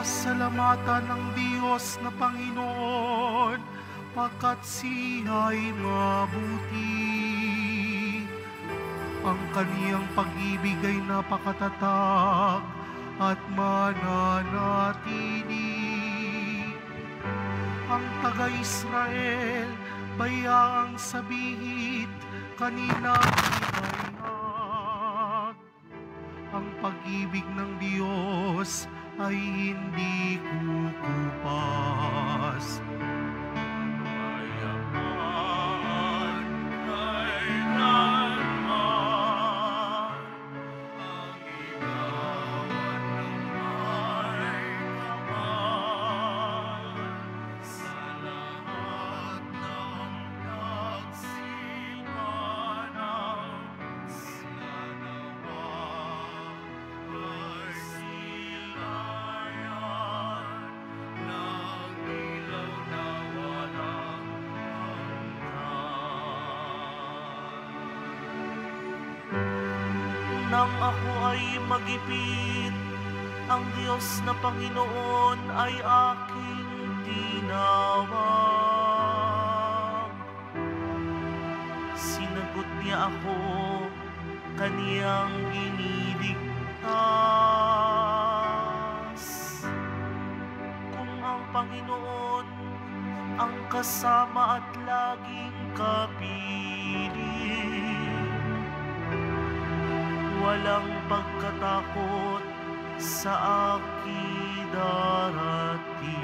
Pasalamatan ng Diyos na Panginoon, pagkat siya'y mabuti. Ang kaniyang pag-ibig ay napakatatag at mananatili. Ang taga-Israel, bayaang sabihit, kaninang hinayag. Ang pag-ibig ng Diyos ay hindi kukupas. Mayaman kailanman, ang igawan ng may kapal. Sa lahat ng nagsimanaw, sila nawa ay silayan ng ilaw na walang hanggan. Nang ako ay magipit, ang Diyos na Panginoon ay aking tinawag. Sinagot niya ako, kaniyang iniligtas. Kung ang Panginoon ang kasama at laging kapiling, walang pagkatakot sa aking darating.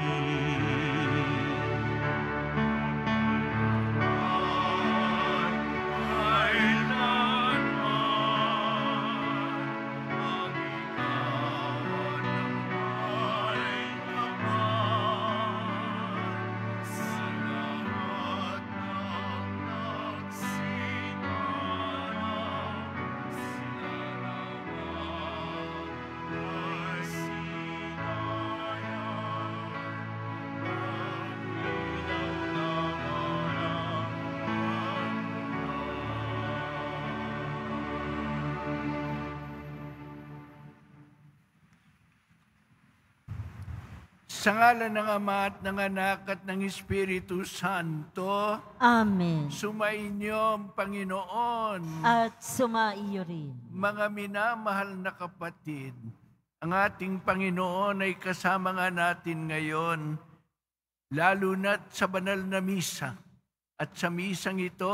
Sa ngalan ng Ama at ng Anak at ng Espiritu Santo. Amen. Sumainyo ang Panginoon. At sumaiyo rin. Mga minamahal na kapatid, ang ating Panginoon ay kasama nga natin ngayon, lalo na't sa banal na misa. At sa misang ito,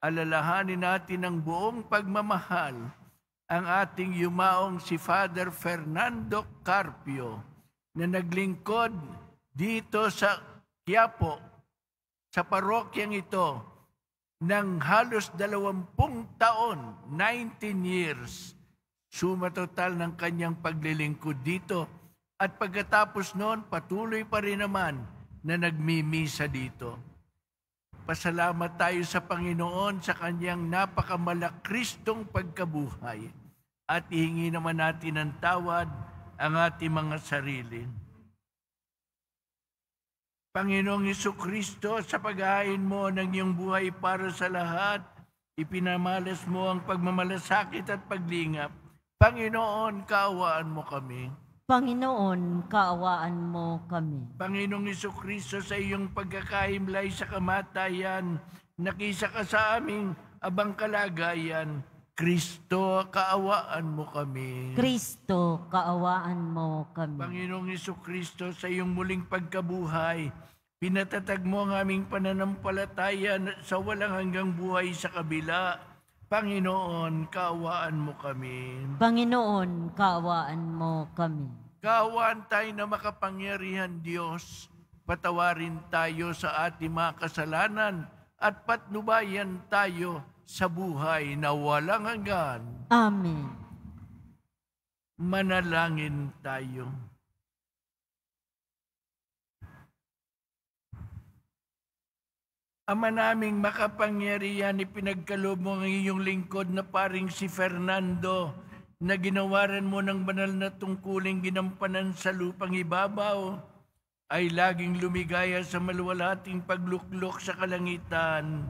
alalahanin natin ang buong pagmamahal ang ating yumaong si Father Fernando Carpio, na naglingkod dito sa Quiapo, sa parokyang ito, ng halos 20 taon, 19 years, suma total ng kanyang paglilingkod dito. At pagkatapos noon, patuloy pa rin naman na nagmimisa dito. Pasalamat tayo sa Panginoon sa kanyang napakamalakristong pagkabuhay. At ihingi naman natin ng tawad ang ating mga sarili. Panginoong Jesucristo, sa paghahain mo ng iyong buhay para sa lahat, ipinamalas mo ang pagmamalasakit at paglingap. Panginoon, kaawaan mo kami. Panginoon, kaawaan mo kami. Panginoong Jesucristo, sa iyong pagkakaimlay sa kamatayan, nakisa ka sa aming abang kalagayan. Kristo, kaawaan mo kami. Kristo, kaawaan mo kami. Panginoong Jesucristo, sa iyong muling pagkabuhay, pinatatag mo ang aming pananampalataya sa walang hanggang buhay sa kabila. Panginoon, kaawaan mo kami. Panginoon, kaawaan mo kami. Kaawaan tayo na makapangyarihan Diyos. Patawarin tayo sa ating mga kasalanan at patnubayan tayo sa buhay na walang hanggan. Amen. Manalangin tayo. Ama naming makapangyarihan, ipinagkaloob mo ang iyong lingkod na paring si Fernando, na ginawaran mo ng banal na tungkuling ginampanan sa lupang ibabaw, ay laging lumigaya sa maluwalhating pagluklok sa kalangitan,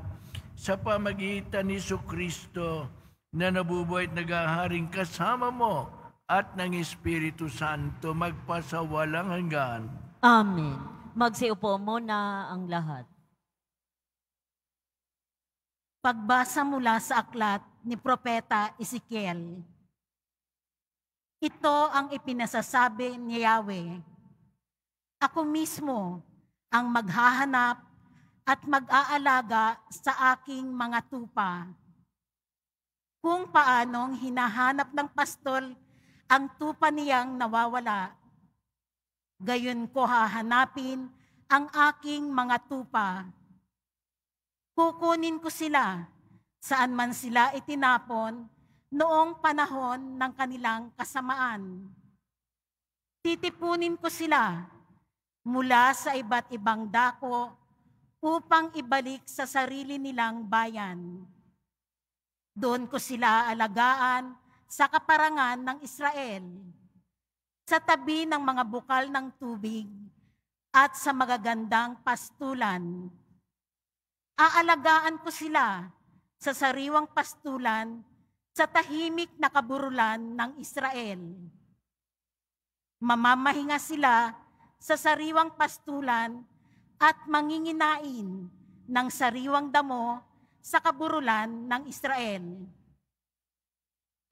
sa pamagitan ni Jesucristo na nabubuhay at naghaharing kasama mo at ng Espiritu Santo magpasawalang hanggan. Amen. Magsiupo muna ang lahat. Pagbasa mula sa aklat ni Propeta Ezekiel. Ito ang ipinasasabi ni Yahweh. Ako mismo ang maghahanap at mag-aalaga sa aking mga tupa. Kung paanong hinahanap ng pastol ang tupa niyang nawawala, gayon ko hahanapin ang aking mga tupa. Kukunin ko sila saan man sila itinapon noong panahon ng kanilang kasamaan. Titipunin ko sila mula sa iba't ibang dako upang ibalik sa sarili nilang bayan. Doon ko sila alagaan sa kaparangan ng Israel, sa tabi ng mga bukal ng tubig at sa magagandang pastulan. Aalagaan ko sila sa sariwang pastulan sa tahimik na kaburulan ng Israel. Mamamahinga sila sa sariwang pastulan at manginginain ng sariwang damo sa kaburulan ng Israel.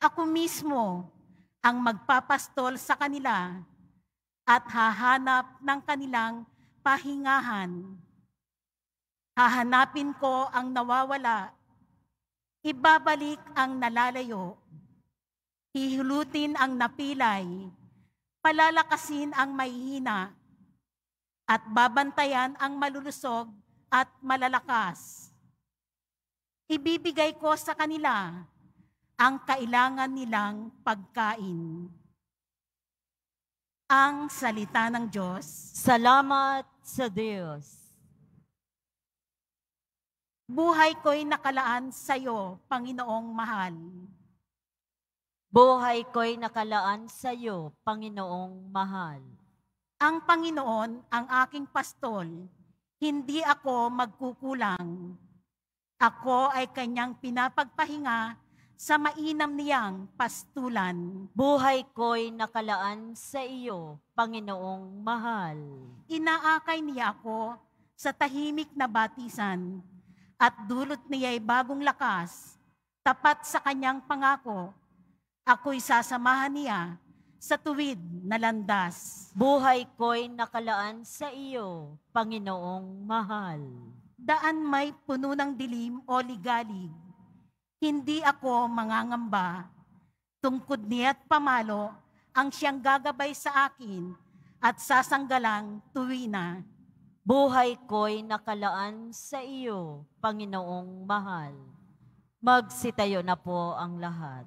Ako mismo ang magpapastol sa kanila at hahanap ng kanilang pahingahan. Hahanapin ko ang nawawala, ibabalik ang nalalayo, hihulutin ang napilay, palalakasin ang mahihina, at babantayan ang malulusog at malalakas. Ibibigay ko sa kanila ang kailangan nilang pagkain. Ang salita ng Diyos. Salamat sa Diyos. Buhay ko'y nakalaan sa iyo, Panginoong mahal. Buhay ko'y nakalaan sa iyo, Panginoong mahal. Ang Panginoon ang aking pastol, hindi ako magkukulang. Ako ay kanyang pinapagpahinga sa mainam niyang pastulan. Buhay ko'y nakalaan sa iyo, Panginoong mahal. Inaakay niya ako sa tahimik na batisan at dulot niya'y bagong lakas, tapat sa kanyang pangako. Ako'y sasamahan niya sa tuwid na landas. Buhay ko'y nakalaan sa iyo, Panginoong mahal. Daan may puno ng dilim o ligalig, hindi ako mangangamba. Tungkod niya't pamalo ang siyang gagabay sa akin at sasanggalang tuwina. Buhay ko'y nakalaan sa iyo, Panginoong mahal. Magsitayo na po ang lahat.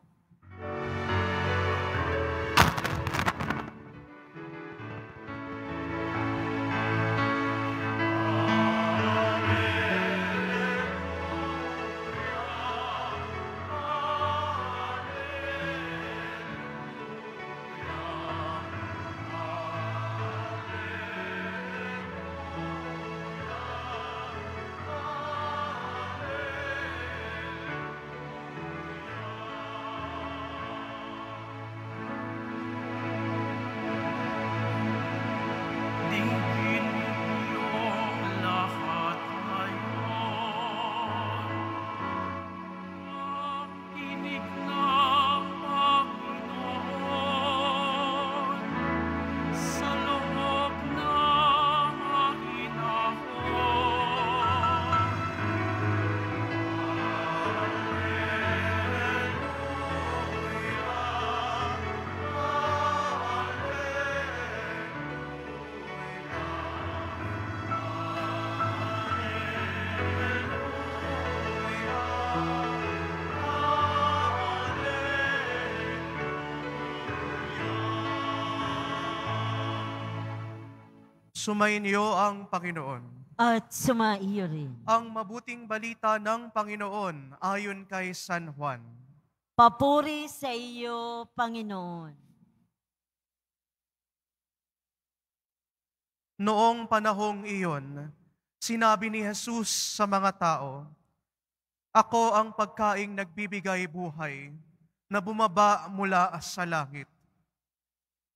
Sumainyo ang Panginoon. At sumaiyo rin. Ang mabuting balita ng Panginoon ayon kay San Juan. Papuri sa iyo, Panginoon. Noong panahong iyon, sinabi ni Jesus sa mga tao, "Ako ang pagkaing nagbibigay buhay na bumaba mula sa langit.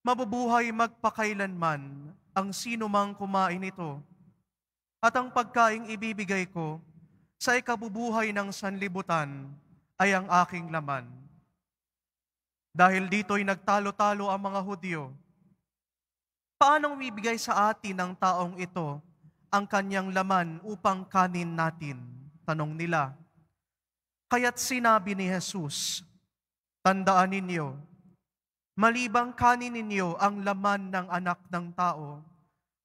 Mabubuhay magpakailanman ang sino mang kumain ito, at ang pagkaing ibibigay ko sa ikabubuhay ng sanlibutan ay ang aking laman. Dahil dito'y nagtalo-talo ang mga Hudyo, paanong ibibigay sa atin ng taong ito ang kanyang laman upang kanin natin? Tanong nila. Kaya't sinabi ni Jesus, tandaan ninyo, malibang kanin ninyo ang laman ng anak ng tao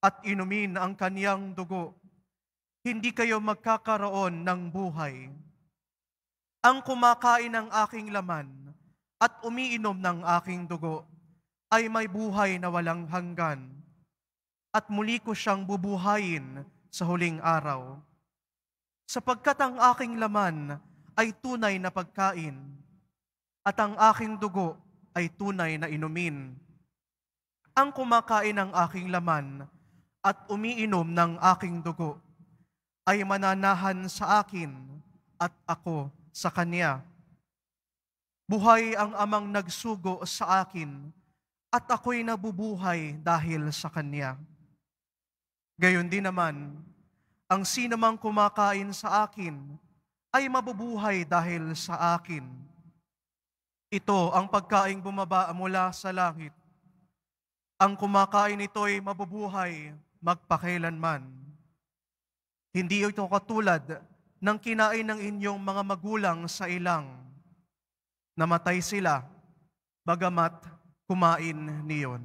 at inumin ang kaniyang dugo, hindi kayo magkakaroon ng buhay. Ang kumakain ng aking laman at umiinom ng aking dugo ay may buhay na walang hanggan, at muli ko siyang bubuhayin sa huling araw. Sapagkat ang aking laman ay tunay na pagkain, at ang aking dugo ay tunay na inumin. Ang kumakain ng aking laman at umiinom ng aking dugo ay mananahan sa akin at ako sa kanya. Buhay ang amang nagsugo sa akin at ako'y nabubuhay dahil sa kanya. Gayon din naman, ang sino mang kumakain sa akin ay mabubuhay dahil sa akin. Ito ang pagkaing bumaba mula sa langit. Ang kumakain nito'y mabubuhay magpakailanman. Hindi ito katulad ng kinain ng inyong mga magulang sa ilang. Namatay sila, bagamat kumain niyon.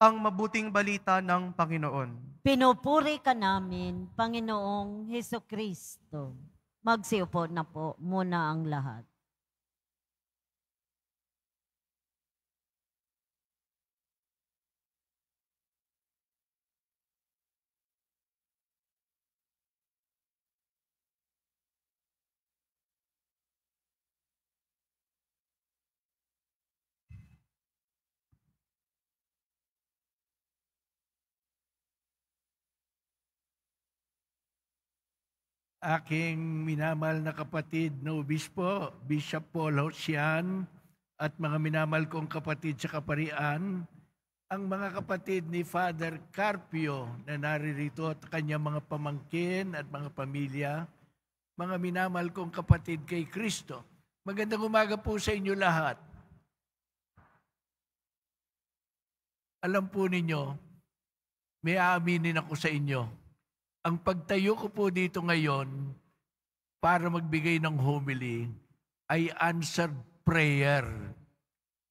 Ang mabuting balita ng Panginoon. Pinupuri ka namin, Panginoong Hesukristo. Magsiupo na po muna ang lahat. Aking minamahal na kapatid na obispo, Bishop Paul Hosian, at mga minamahal kong kapatid sa kaparian, ang mga kapatid ni Father Carpio na naririto at kanyang mga pamangkin at mga pamilya, mga minamahal kong kapatid kay Kristo. Magandang umaga po sa inyo lahat. Alam po ninyo, may aaminin ako sa inyo. Ang pagtayo ko po dito ngayon para magbigay ng homily ay answered prayer.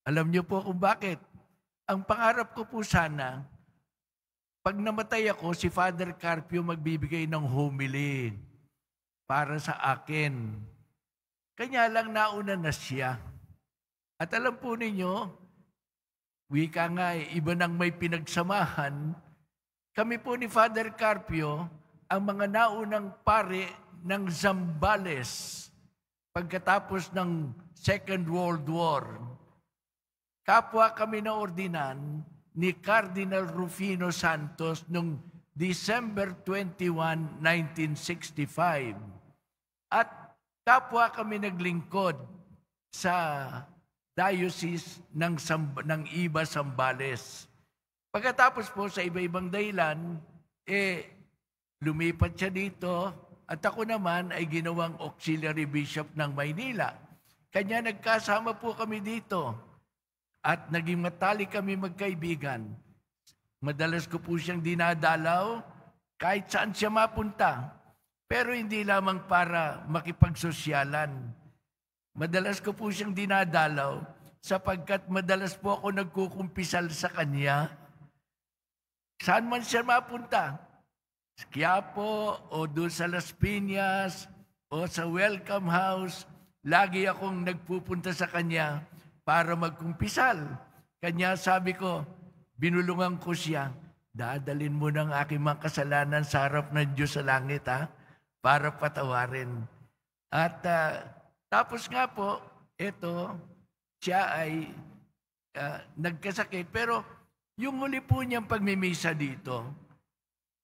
Alam niyo po kung bakit? Ang pangarap ko po sana, pag namatay ako, si Father Carpio magbibigay ng homily para sa akin. Kanya lang nauna na siya. At alam po ninyo, wika nga iba nang may pinagsamahan, kami po ni Father Carpio, ang mga naunang pare ng Zambales pagkatapos ng Second World War. Kapwa kami na ordinan ni Cardinal Rufino Santos noong December 21, 1965. At kapwa kami naglingkod sa diocese ng Iba Zambales. Pagkatapos po sa iba-ibang dahilan, lumipat siya dito at ako naman ay ginawang auxiliary bishop ng Maynila. Kanya nagkasama po kami dito at naging matalik kami magkaibigan. Madalas ko po siyang dinadalaw kahit saan siya mapunta, pero hindi lamang para makipagsosyalan. Madalas ko po siyang dinadalaw sapagkat madalas po ako nagkukumpisal sa kanya. Saan man siya mapunta, sa Quiapo o doon sa Las Piñas o sa Welcome House, lagi akong nagpupunta sa kanya para magkumpisal. Kanya sabi ko, binulungan ko siya, dadalin mo ng aking mga kasalanan sa harap ng Diyos sa langit, para patawarin. At tapos nga po, siya ay nagkasakit. Pero yung huli po niyang pagmimisa dito,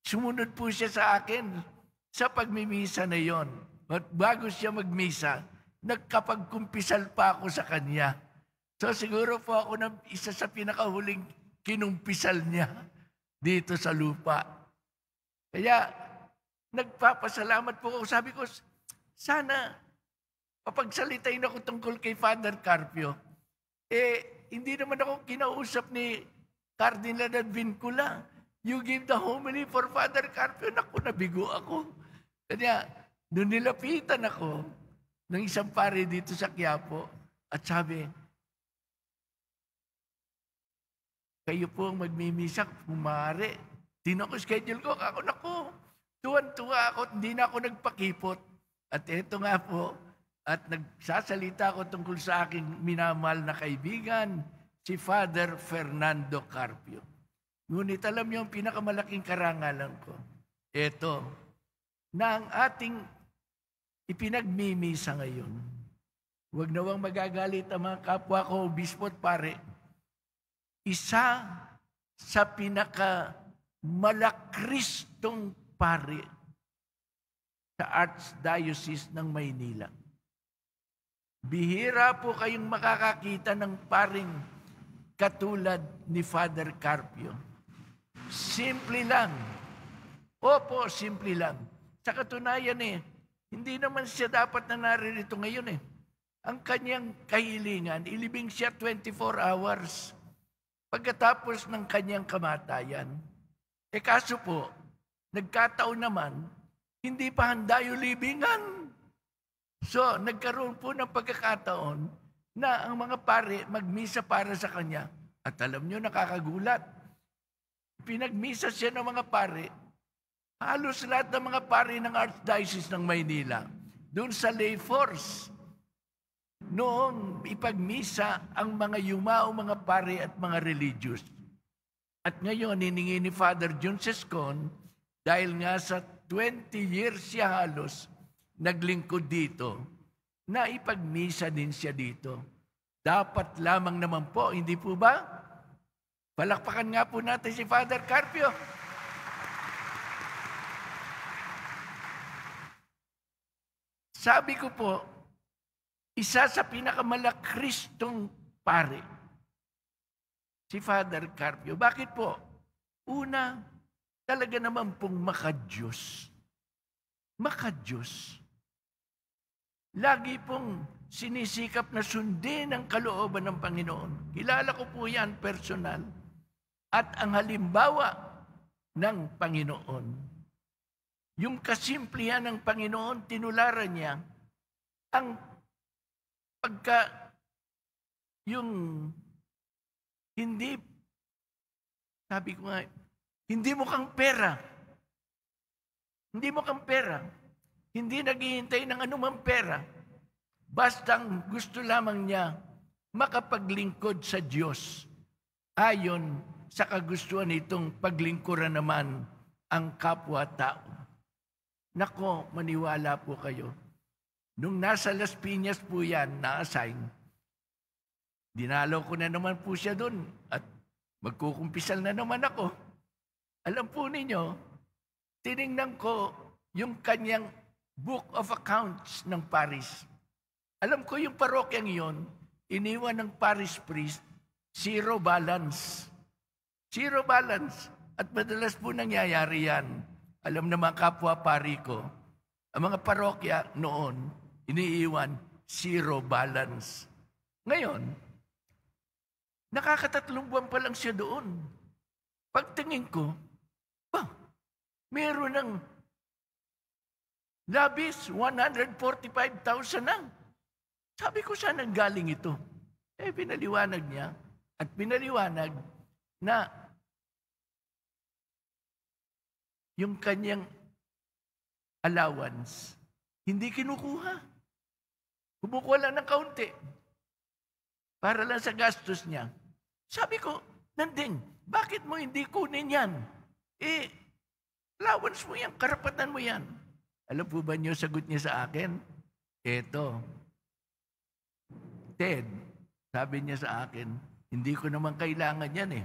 sumunod po siya sa akin sa pagmimisa na yon. At bago siya magmisa, nagkapagkumpisal pa ako sa kanya. So siguro po ako na isa sa pinakahuling kinumpisal niya dito sa lupa. Kaya nagpapasalamat po ako. Sabi ko, sana papagsalitain ako tungkol kay Father Carpio. Hindi naman ako kinausap ni Cardinal Advincula. You give the homily for Father Carpio. Naku, nabigo ako. Kaya nung nilapitan ako ng isang pare dito sa Quiapo at sabi, kayo po ang magmimisa, pumare. Tino ko schedule ko. Ako, naku, tuwan-tuwa ako. Hindi na ako nagpakipot. At ito nga po, at nagsasalita ako tungkol sa aking minamahal na kaibigan, si Father Fernando Carpio. Ngunit alam niyo ang pinakamalaking karangalan ko. Ito, na ang ating ipinagmimisa ngayon. Huwag nawang magagalit ang mga kapwa ko, obispo at pare. Isa sa pinakamalakristong pare sa Archdiocese ng Maynila. Bihira po kayong makakakita ng paring katulad ni Father Carpio. Simple lang. Opo, simple lang. Sa katunayan hindi naman siya dapat na naririto ngayon Ang kanyang kahilingan, ilibing siya 24 hours pagkatapos ng kanyang kamatayan. Kaso po, nagkataon naman, hindi pa handa yung libingan. So, nagkaroon po ng pagkakataon na ang mga pare magmisa para sa kanya. At alam nyo, nakakagulat. Pinagmisa siya ng mga pare. Halos lahat ng mga pare ng Archdiocese ng Maynila. Doon sa lay force. Noong ipagmisa ang mga yumao, mga pare at mga religious. At ngayon, hiningi ni Father John Sescon, dahil nga sa 20 years siya halos naglingkod dito, na ipagmisa din siya dito. Dapat lamang naman po, hindi po ba? Palakpakan nga po natin si Father Carpio. Sabi ko po, isa sa pinakamalakristong pare, si Father Carpio. Bakit po? Una, talaga naman pong makadiyos. Makadiyos. Lagi pong sinisikap na sundin ang kalooban ng Panginoon. Kilala ko po yan personal. At ang halimbawa ng Panginoon. Yung kasimplihan ng Panginoon, tinularan niya ang yung hindi, sabi ko nga, hindi mukhang pera. Hindi mukhang pera. Hindi naghihintay ng anumang pera. Bastang gusto lamang niya makapaglingkod sa Diyos. Ayon sa kagustuhan nitong paglingkuran naman ang kapwa-tao. Nako, maniwala po kayo. Nung nasa Las Piñas po yan, na-assign, dinalaw ko na naman po siya doon at magkukumpisal na naman ako. Alam po ninyo, tiningnan ko yung kanyang Book of Accounts ng Paris. Alam ko yung parokyang iyon, iniwan ng parish priest, zero balance. Zero balance. At madalas po nangyayari yan. Alam na mga kapwa-pari ko, ang mga parokya noon, iniiwan, zero balance. Ngayon, nakakatatlong buwan pa lang siya doon. Pagtingin ko, meron ng labis, 145,000 na. Sabi ko, saan ang galing ito? Pinaliwanag niya at pinaliwanag na yung kanyang allowance, hindi kinukuha. Kumukuha lang ng kaunti para lang sa gastos niya. Sabi ko, Nanding, bakit mo hindi kunin yan? Allowance mo yan, karapatan mo yan. Alam po ba niyo, sagot niya sa akin? Eto, Ted, sabi niya sa akin, hindi ko naman kailangan yan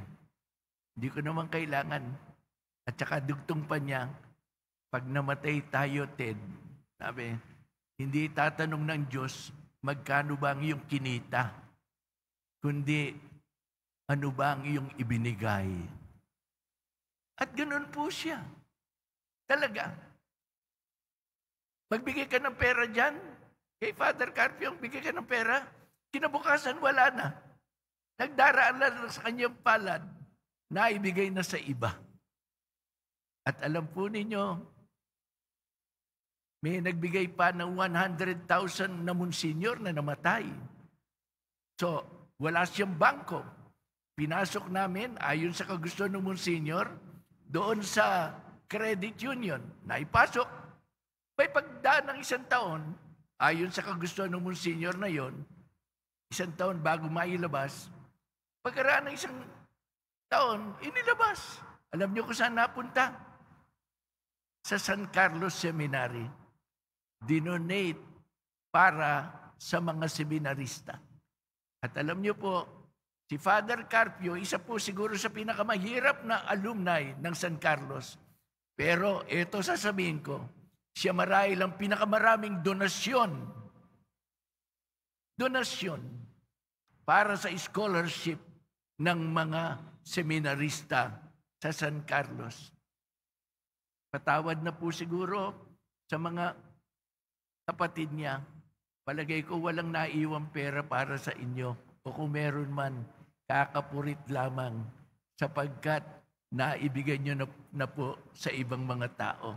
Hindi ko naman kailangan. At saka dugtong pa niya, pag namatay tayo, Ted, sabi, hindi tatanong ng Diyos, magkano ba ang iyong kinita? kundi ano ba ang iyong ibinigay. At ganoon po siya. Talaga. Magbigay ka ng pera dyan, kay Father Carpio, bigay ka ng pera, kinabukasan wala na. Nagdaraan lang sa kanyang palad, naibigay na sa iba. At alam po ninyo, may nagbigay pa ng 100,000 na monsignor na namatay. So, wala siyang bangko. Pinasok namin, ayon sa kagusto ng monsignor, doon sa credit union, naipasok. May pagdaan ng 1 taon, ayon sa kagusto ng monsignor na yon, 1 taon bago mailabas, pagkaraan ng 1 taon, inilabas. Alam niyo kung saan napunta? Sa San Carlos Seminary. Dinonate para sa mga seminarista. At alam niyo po, si Father Carpio, isa po siguro sa pinakamahirap na alumni ng San Carlos. Pero ito sasabihin ko, siya marahil ang pinakamaraming donasyon para sa scholarship ng mga seminarista sa San Carlos. Patawad na po siguro sa mga kapatid niya. Palagay ko walang naiwang pera para sa inyo. O kung meron man, kakapurit lamang sapagkat naibigay nyo na po sa ibang mga tao.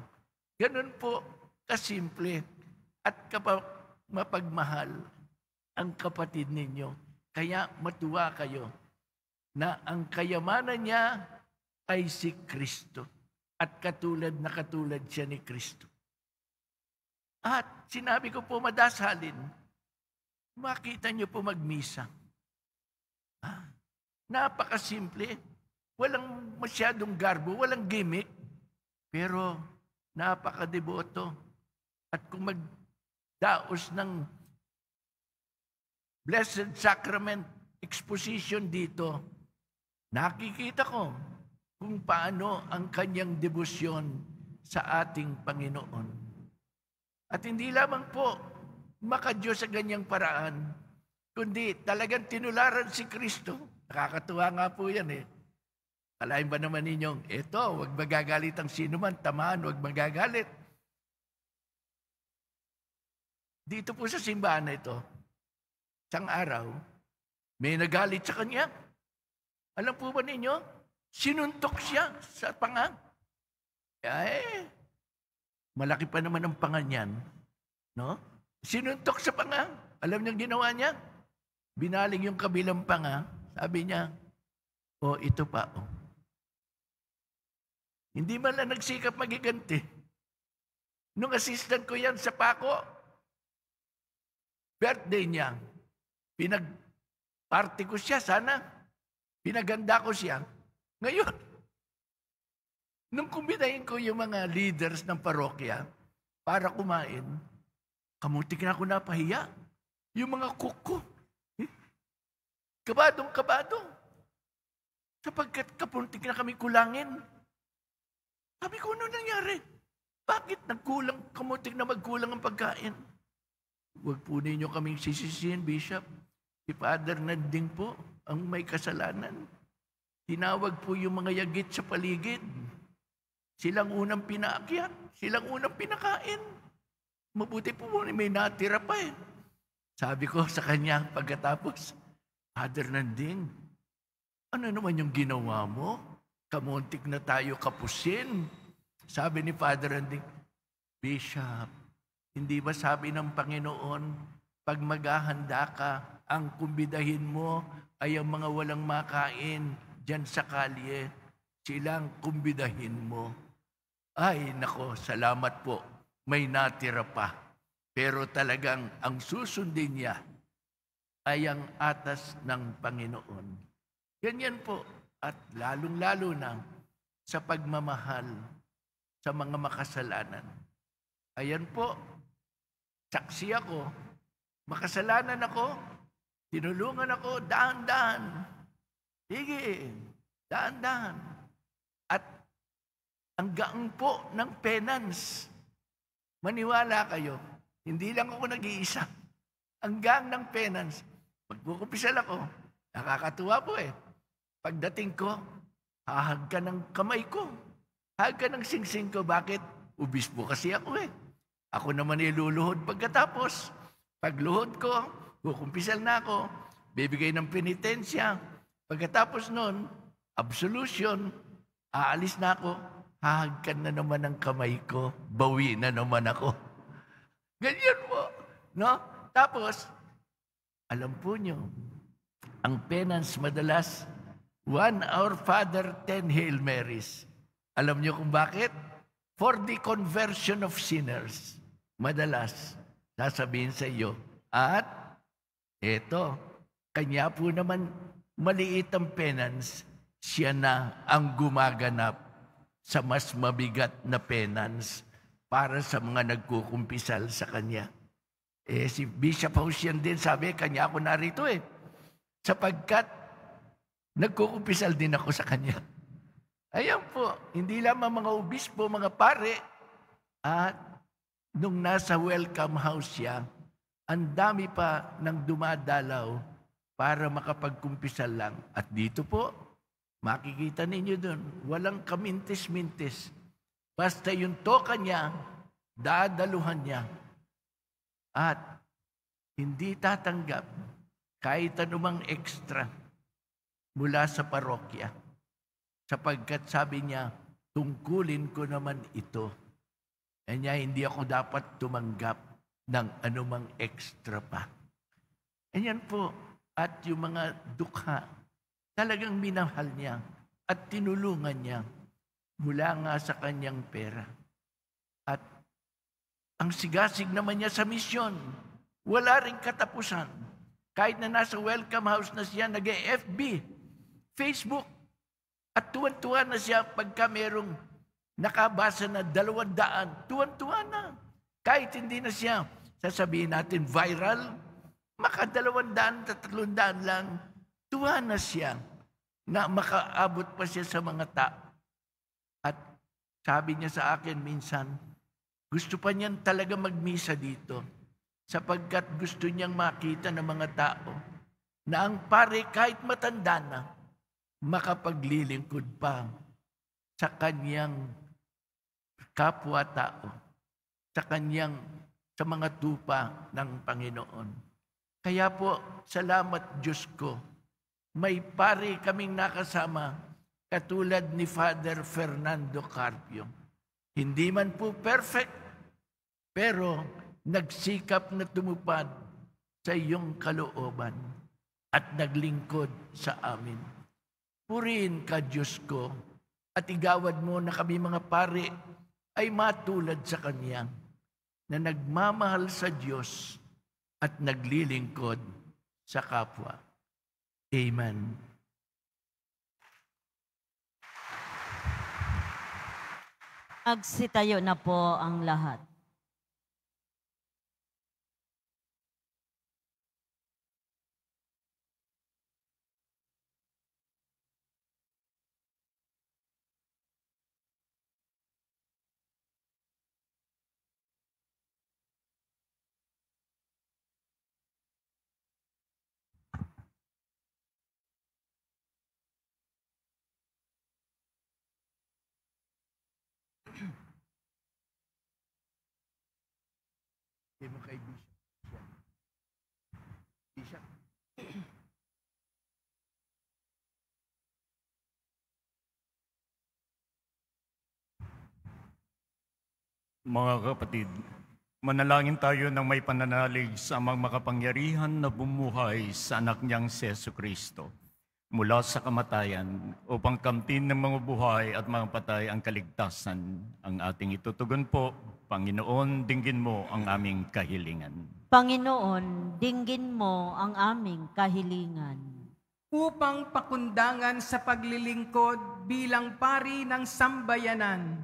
Ganun po kasimple at mapagmahal ang kapatid ninyo. Kaya matuwa kayo na ang kayamanan niya ay si Kristo. At katulad siya ni Kristo. At sinabi ko po madasalin, makita niyo po magmisa. Napakasimple. Walang masyadong garbo, walang gimmick. Pero napakadeboto. At kung magdaos ng Blessed Sacrament exposition dito, nakikita ko kung paano ang kanyang debosyon sa ating Panginoon. At hindi lamang po makadiyos sa ganyang paraan, kundi talagang tinularan si Kristo. Nakakatuwa nga po yan eh. Kalahin ba naman ninyong, eto, huwag magagalit ang sino man, tamaan, huwag magagalit. Dito po sa simbahan na ito, isang araw, may nagalit sa kanya. Alam po ba ninyo, sinuntok siya sa panga. Malaki pa naman ang panga niyan. No? Sinuntok sa panga. Alam niyo ginawa niya? Binaling yung kabilang panga. Sabi niya, ito pa. Hindi man lang nagsikap magiganti. Nung assistant ko yan sa Paco, birthday niya, pinag-party ko siya sana. Pinaganda ko siya. Ngayon, nung kumbitahin ko yung mga leaders ng parokya para kumain, kamutik na ako napahiya. Yung mga kuko. Kabadong-kabado. Sapagkat kapuntik na kami kulangin. Sabi ko, ano nangyari? Bakit kamutik na magkulang ang pagkain? Huwag po ninyo kaming sisisihin, Bishop. Si Father Nanding po ang may kasalanan. Tinawag po yung mga yagit sa paligid. Silang unang pinaakyat. Silang unang pinakain. Mabuti po may natira pa eh. Sabi ko sa kanya pagkatapos, Father Nanding, ano naman yung ginawa mo? Kamuntik na tayo kapusin. Sabi ni Father Nanding, Bishop, hindi ba sabi ng Panginoon, pag maghahanda ka, ang kumbidahin mo ay ang mga walang makain dyan sa kalye, silang kumbidahin mo. Ay, nako, salamat po. May natira pa. Pero talagang ang susundin niya ay ang atas ng Panginoon. Ganyan po. At lalong-lalo na sa pagmamahal sa mga makasalanan. Ayan po, saksi ako, makasalanan ako, tinulungan ako, dahan-dahan. Sige, dahan-dahan. At ang gaang po ng penance. Maniwala kayo, hindi lang ako nag-iisa. Ang gaang ng penance. Magkukumpisal ako, Nakakatuwa po eh. Pagdating ko, hahag ka ng kamay ko. Hahag ka ng singsing ko. Bakit? Ubispo kasi ako eh. Ako naman iluluhod pagkatapos. Pagluhod ko, kukumpisal na ako, bibigay ng penitensya. Pagkatapos nun, absolution, aalis na ako, hahagkan na naman ang kamay ko, bawi na naman ako. Ganyan po. No? Tapos, alam po nyo, ang penance madalas, 1 Our Father, 10 Hail Marys. Alam nyo kung bakit? For the conversion of sinners. Madalas, sasabihin sa iyo. At, eto, kanya po naman maliit ang penance, siya na ang gumaganap sa mas mabigat na penance para sa mga nagkukumpisal sa kanya. Si Bishop Hosian din sabi, kanya ako narito eh. Sapagkat nagkukumpisal din ako sa kanya. Ayan po, hindi lamang mga obispo, mga pare. At nung nasa welcome house siya, ang dami pa ng dumadalaw para makapagkumpisal lang. At dito po, makikita ninyo doon, walang kamintis-mintis. Basta yung toka niya, dadaluhan niya. At hindi tatanggap kahit anumang extra mula sa parokya. Sapagkat sabi niya, tungkulin ko naman ito. Kanya hindi ako dapat tumanggap ng anumang extra pa. Ganyan po. At yung mga dukha, talagang minahal niya at tinulungan niya mula nga sa kanyang pera. At ang sigasig naman niya sa misyon, wala ring katapusan. Kahit na nasa welcome house na siya, nag-FB, Facebook, at tuwan-tuwa na siya pagka merong nakabasa na 200, tuwan-tuwa na. Kahit hindi na siya, sasabihin natin viral, maka 200, 300 lang, tuwa na siya na makaabot pa siya sa mga tao. At sabi niya sa akin minsan, gusto pa niyan talaga magmisa dito sapagkat gusto niyang makita ng mga tao na ang pare kahit matanda na, makapaglilingkod pa sa kanyang kapwa-tao, sa mga tupa ng Panginoon. Kaya po, salamat Diyos ko, may pare kaming nakasama katulad ni Father Fernando Carpio. Hindi man po perfect, pero nagsikap na tumupad sa iyong kalooban at naglingkod sa amin. Purihin ka, Diyos ko, at igawad mo na kami mga pare ay matulad sa Kanya na nagmamahal sa Diyos at naglilingkod sa kapwa. Amen. Magsitayo na po ang lahat. Hindi mo kay Bishop. Bishop. Mga kapatid, manalangin tayo ng may pananalig sa amang makapangyarihan na bumuhay sa anak niyang si Jesucristo mula sa kamatayan upang kamtin ng mga buhay at mga patay ang kaligtasan. Ang ating itutugon po, Panginoon, dinggin mo ang aming kahilingan. Panginoon, dinggin mo ang aming kahilingan. Upang pakundangan sa paglilingkod bilang pari ng sambayanan,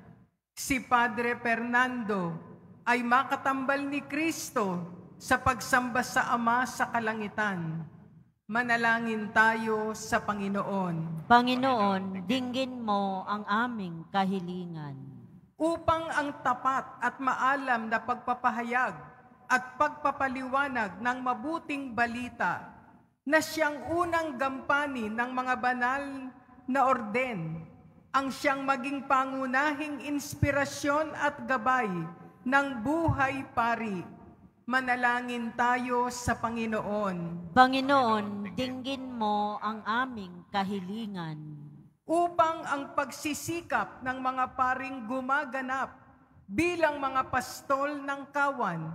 si Padre Fernando ay makatambal ni Kristo sa pagsamba sa Ama sa kalangitan. Manalangin tayo sa Panginoon. Panginoon, dinggin mo ang aming kahilingan. Upang ang tapat at maalam na pagpapahayag at pagpapaliwanag ng mabuting balita na siyang unang gampanin ng mga banal na orden, ang siyang maging pangunahing inspirasyon at gabay ng buhay pari. Manalangin tayo sa Panginoon. Panginoon, dinggin mo ang aming kahilingan. Upang ang pagsisikap ng mga paring gumaganap bilang mga pastol ng kawan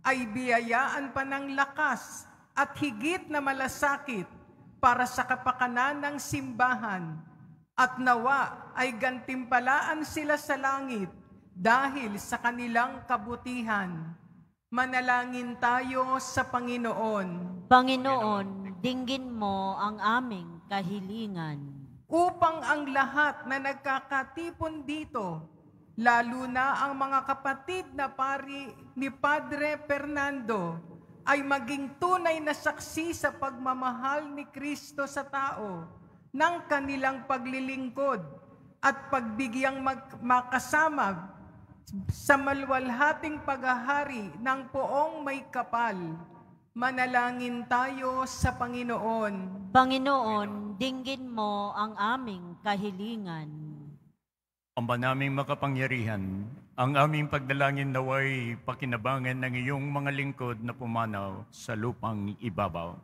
ay biyayaan pa ng lakas at higit na malasakit para sa kapakanan ng simbahan, at nawa ay gantimpalaan sila sa langit dahil sa kanilang kabutihan. Manalangin tayo sa Panginoon. Panginoon, dinggin mo ang aming kahilingan. Upang ang lahat na nagkakatipon dito, lalo na ang mga kapatid na pari ni Padre Fernando, ay maging tunay na saksi sa pagmamahal ni Kristo sa tao ng kanilang paglilingkod at pagbigyang makasama sa maluwalhating paghahari ng poong may kapal. Manalangin tayo sa Panginoon. Panginoon, dinggin mo ang aming kahilingan. Amba naming makapangyarihan, ang aming pagdalangin naway pakinabangan ng iyong mga lingkod na pumanaw sa lupang ibabaw,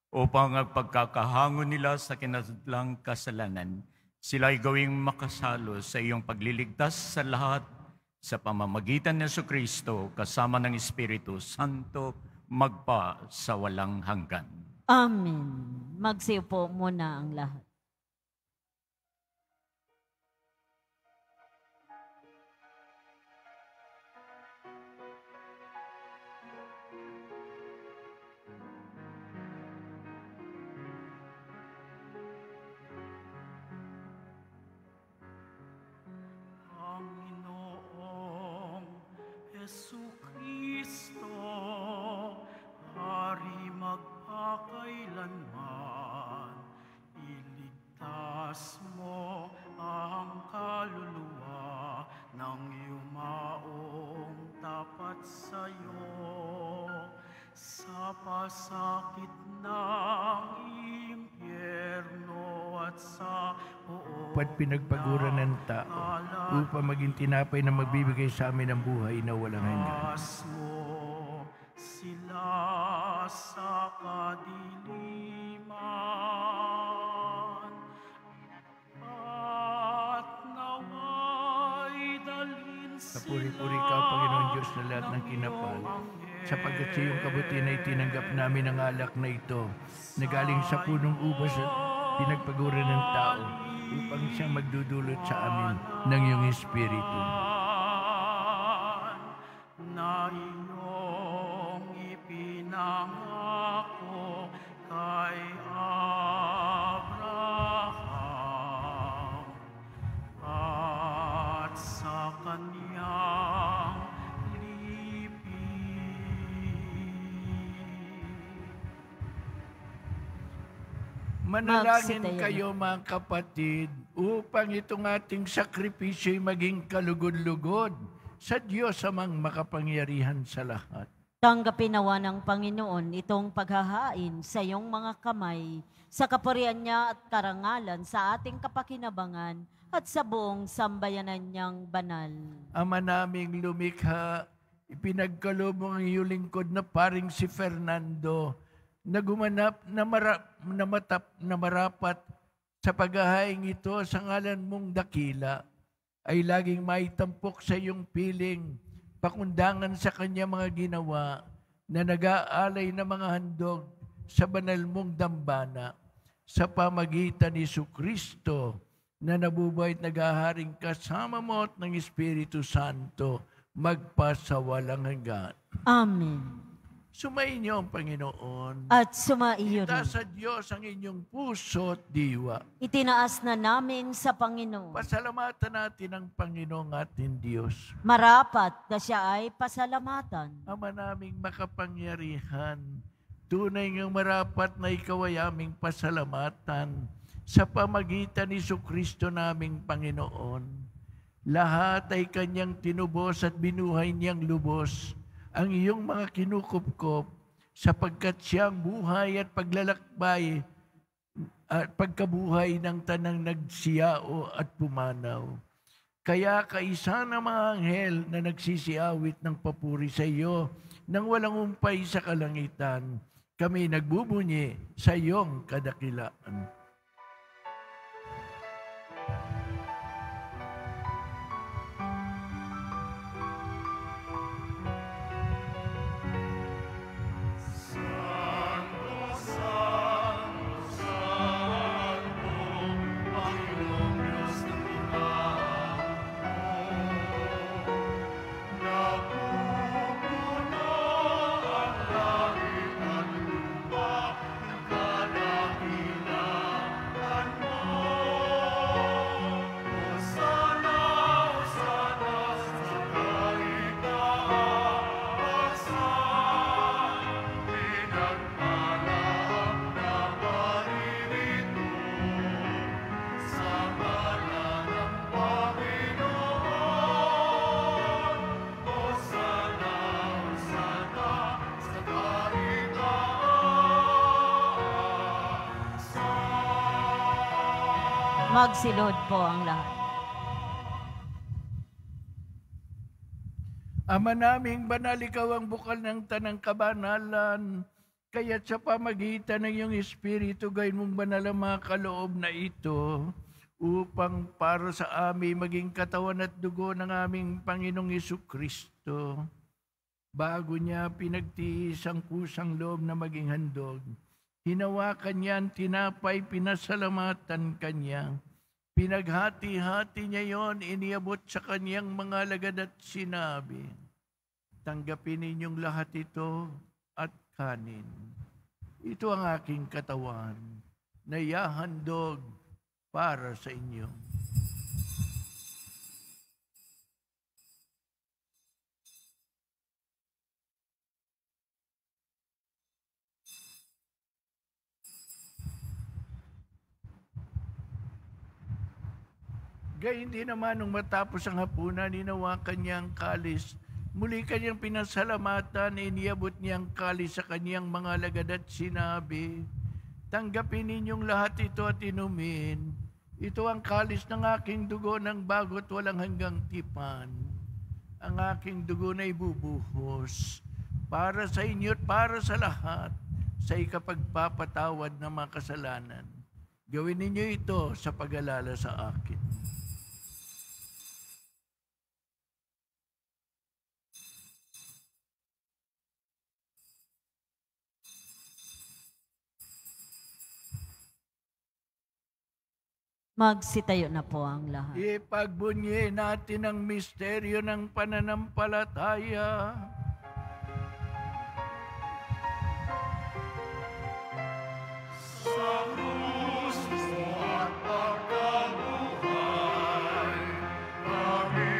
upang ang pagkakahango nila sa kinatlang kasalanan, sila ay gawing makasalo sa iyong pagliligtas sa lahat sa pamamagitan ng Jesucristo kasama ng Espiritu Santo magpa sa walang hanggan. Amen. Magsiupo muna ang lahat. Jesucristo, Hari magpakailanman, iligtas mo ang kaluluwa ng yumaong tapat sa'yo sa pasakit ng impyerno at sa At pinagpaguran ng tao upang maging tinapay na magbibigay sa amin ng buhay na walang hanggan. mo sila sa kadiliman at naway dalhin Sa puri-puri ka, Panginoon Diyos na lahat ng kinapal, sapagkat sa iyong kabutihan ay tinanggap namin ang alak na ito, na galing sa punong ubas at pinagpaguran ng tao, upang siyang magdudulot sa amin ng iyong Espiritu. Na iyong ipinangako kay Abraham at sa kanyang Manalangin Magsitayo. kayo mga kapatid upang itong ating sakripisyo'y maging kalugod-lugod sa Diyos amang makapangyarihan sa lahat. Tanggapin nawa ng Panginoon itong paghahain sa iyong mga kamay, sa kapurihan niya at karangalan sa ating kapakinabangan at sa buong sambayanan niyang banal. Ama naming lumikha, ipinagkaloob mo ang iyong lingkod na paring si Fernando, na gumanap na marapat sa paghahaing ito sa ngalan mong dakila, ay laging maitampok sa iyong piling, pakundangan sa kanya mga ginawa, na nag-aalay na mga handog sa banal mong dambana, sa pamagitan ni Jesucristo, na nabubuhay at nag-aharing kasama mo at ng Espiritu Santo, magpasawalang hanggan. Amen. Sumainyo ang Panginoon. At sumaiyo Itaas rin. sa Diyos ang inyong puso at diwa. Itinaas na namin sa Panginoon. Pasalamatan natin ang Panginoong ating Diyos. Marapat na siya ay pasalamatan. Ama naming makapangyarihan, tunay ngang marapat na ikaw ay aming pasalamatan sa pamagitan ni Jesucristo naming Panginoon. Lahat ay kanyang tinubos at binuhay niyang lubos ang iyong mga kinukupkop sapagkat siyang buhay at paglalakbay at pagkabuhay ng tanang nagsiyao at pumanaw. Kaya kaisa ng mga anghel na nagsisiawit ng papuri sa iyo nang walang umpay sa kalangitan, kami nagbubunyi sa iyong kadakilaan. Magsilod po ang lahat. Ama naming banal, ikaw ang bukal ng tanang kabanalan, kaya't sa pamagitan ng iyong Espiritu, gayon mong banal ang mga kaloob na ito, upang para sa amin maging katawan at dugo ng aming Panginoong Jesucristo. Bago niya pinagtiis ang kusang loob na maging handog, hinawakan niya ang tinapay, pinasalamatan kanya. Pinaghati-hati niya yon, iniabot sa kanyang mga alagad at sinabi, tanggapin ninyong lahat ito at kanin. Ito ang aking katawan na ihahandog para sa inyo. Gayun din naman nung matapos ang hapunan, hinawakan niya ang kalis. Muli kanyang pinasalamatan, iniabot niya ang kalis sa kanyang mga alagad at sinabi, tanggapin ninyong lahat ito at inumin. Ito ang kalis ng aking dugo ng bago't walang hanggang tipan. Ang aking dugo na ibubuhos para sa inyo at para sa lahat sa ikapagpapatawad ng mga kasalanan. Gawin ninyo ito sa pag-alala sa akin. Magsitayo na po ang lahat. Ipagbunyi natin ang misteryo ng pananampalataya. Sa krus mo at pagkabuhay, kami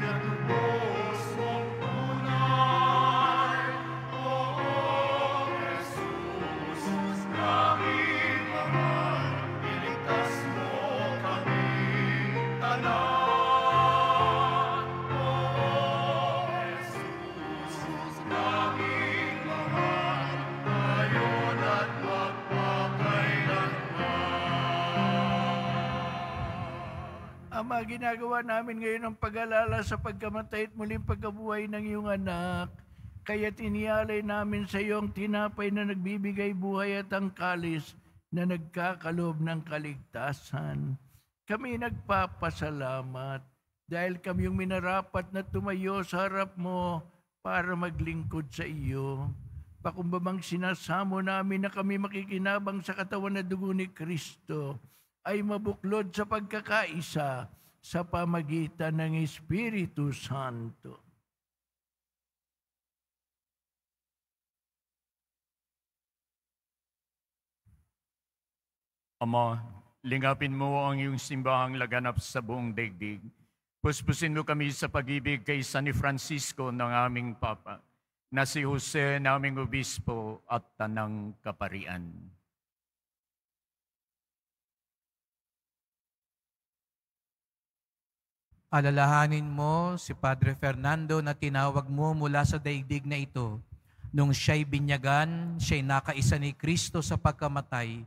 natubos mong tunay. O Jesus, naming mahal, iligtas mo kami tanan. O Jesus, naming mahal, ngayon at Ama, ginagawa namin ngayon ang pag-alala sa pagkamatay at muling pagkabuhay ng iyong anak. Kaya tinialay namin sa iyo ang tinapay na nagbibigay buhay at ang kalis na nagkakalob ng kaligtasan. Kami nagpapasalamat dahil kami yung minarapat na tumayo sa harap mo para maglingkod sa iyo. Pakumbabang sinasamo namin na kami makikinabang sa katawan na dugo ni Kristo, ay mabuklod sa pagkakaisa sa pamagitan ng Espiritu Santo. Ama, lingapin mo ang iyong simbahang laganap sa buong daigdig. Puspusin mo kami sa pag-ibig kay San Francisco ng aming Papa, na si Jose naming Obispo at Tanang Kaparian. Alalahanin mo si Padre Fernando na tinawag mo mula sa daigdig na ito Nung siya'y binyagan, siya'y nakaisa ni Kristo sa pagkamatay.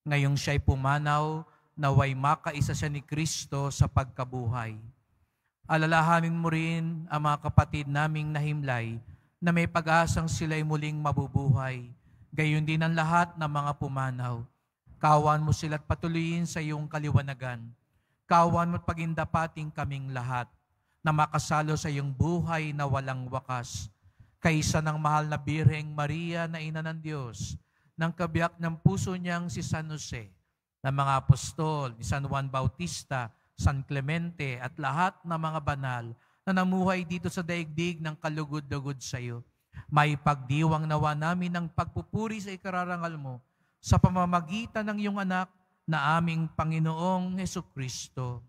Ngayong siya'y pumanaw, naway makaisa siya ni Kristo sa pagkabuhay. Alalahanin mo rin ang mga kapatid naming nahimlay na may pag-asang sila'y muling mabubuhay. Gayon din ang lahat ng mga pumanaw. Kawan mo sila't patuloyin sa iyong kaliwanagan. Kawan mo't pagindapating kaming lahat na makasalo sa iyong buhay na walang wakas. Kaisa ng mahal na Birheng Maria na Ina ng Diyos, ng kabiyak ng puso niyang si San Jose, ng mga apostol, ni San Juan Bautista, San Clemente at lahat ng mga banal na namuhay dito sa daigdig ng kalugod-lugod sa iyo. May pagdiwang nawa namin ng pagpupuri sa ikararangal mo sa pamamagitan ng iyong anak na aming Panginoong Hesukristo.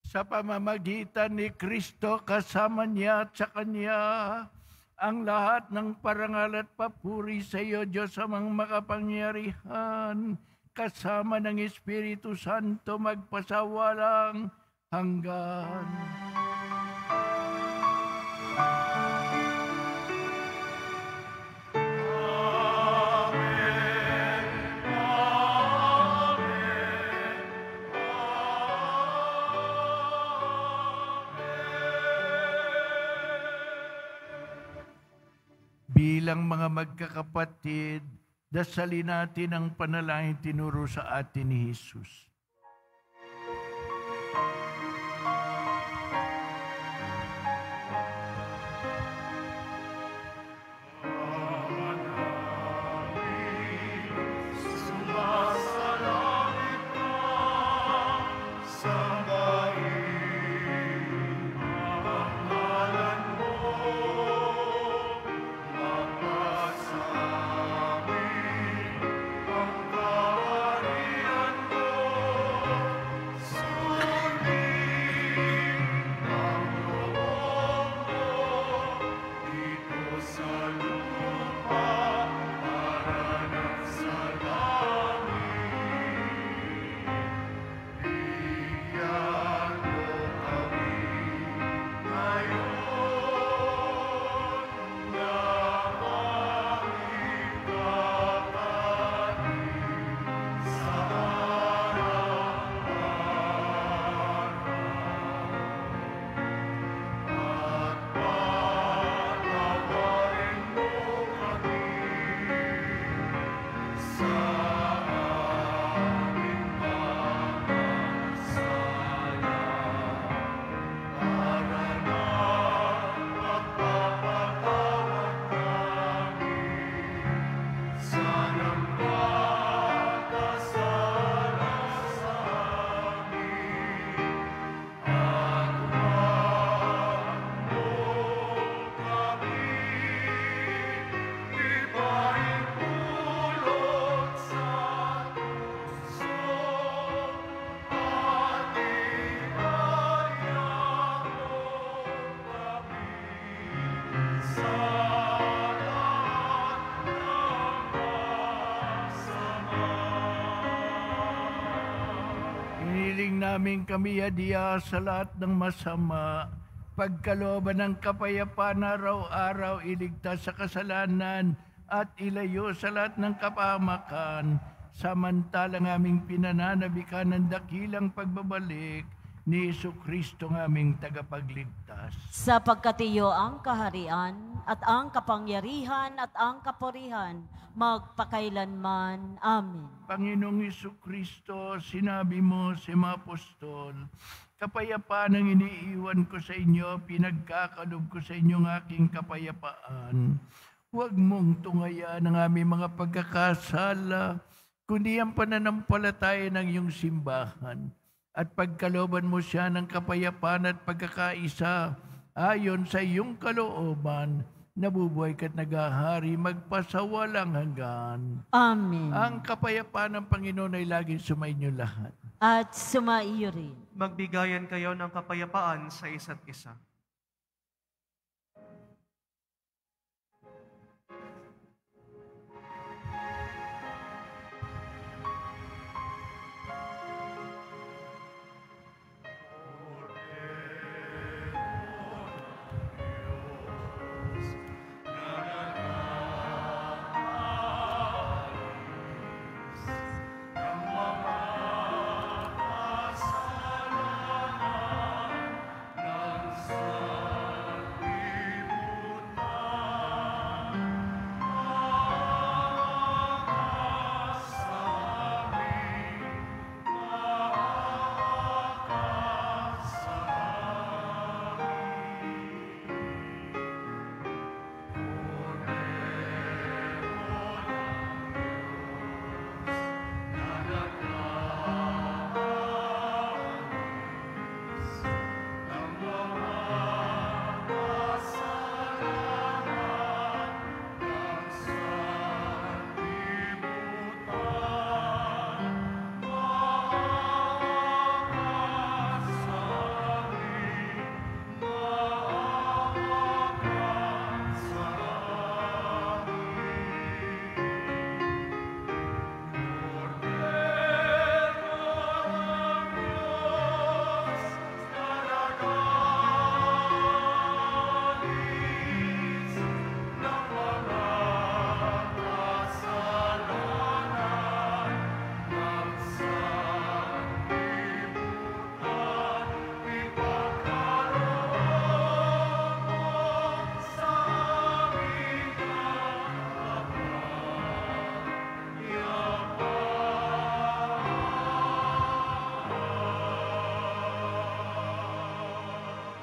Sa pamamagitan ni Kristo, kasama niya at sa Kanya, ang lahat ng parangal at papuri sa iyo, Diyos amang makapangyarihan, kasama ng Espiritu Santo magpasawalang hanggan. Bilang mga magkakapatid, dasalin natin ang panalangin tinuro sa atin ni Jesus. Namin kami hadiya sa lahat ng masama, pagkalooban ng kapayapaan araw-araw, iligtas sa kasalanan at ilayo sa lahat ng kapahamakan, samantalang aming pinananabikan ng dakilang pagbabalik ni Jesucristo ng aming tagapagligtas. Sapagkat iyo ang kaharian at ang kapangyarihan at ang kapurihan magpakailanman. Amen. Panginoong Jesucristo, sinabi mo sa mga apostol, kapayapaan ang iniiwan ko sa inyo, pinagkakalob ko sa inyo ng aking kapayapaan. Huwag mong tungayan ang aming mga pagkakasala, kundi ang pananampalataya ng iyong simbahan. At pagkalooban mo siya ng kapayapaan at pagkakaisa, ayon sa iyong kalooban, nabubuhay ka't naghahari magpasawalang hanggan. Amen. Ang kapayapaan ng Panginoon ay laging sumainyo lahat. At sumaiyo rin. Magbigayan kayo ng kapayapaan sa isa't isa.